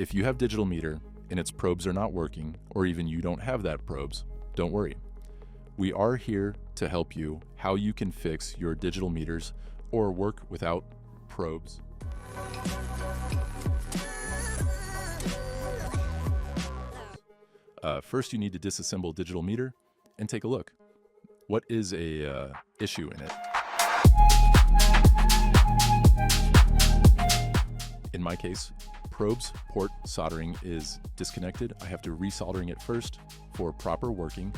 If you have digital meter and its probes are not working, or even you don't have that probes, don't worry. We are here to help you how you can fix your digital meters or work without probes. First, you need to disassemble digital meter and take a look. What is a issue in it? In my case, probes port soldering is disconnected. I have to resoldering it first for proper working.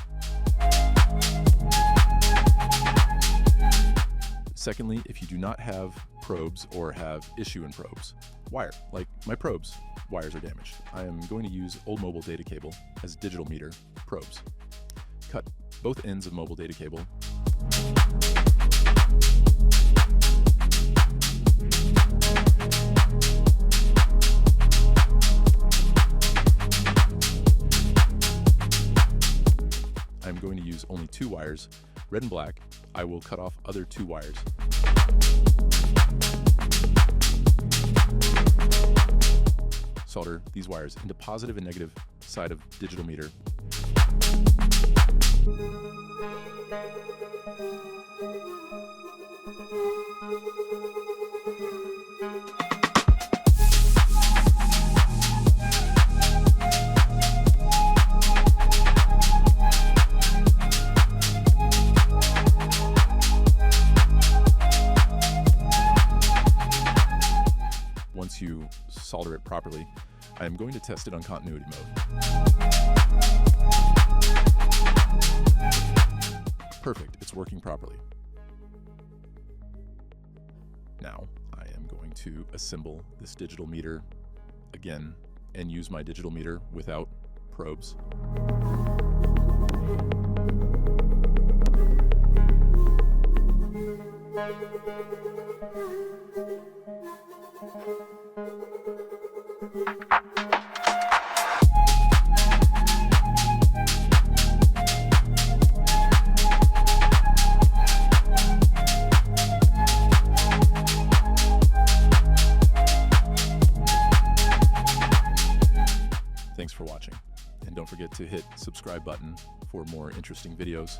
Secondly, if you do not have probes or have issue in probes, wire, like my probes, wires are damaged. I am going to use old mobile data cable as digital meter probes. Cut both ends of mobile data cable. I'm going to use only 2 wires, red and black. I will cut off other 2 wires. Solder these wires into positive and negative side of digital meter. Once you solder it properly, I am going to test it on continuity mode. Perfect, it's working properly. Now, I am going to assemble this digital meter again and use my digital meter without probes. Thanks for watching, and don't forget to hit subscribe button for more interesting videos.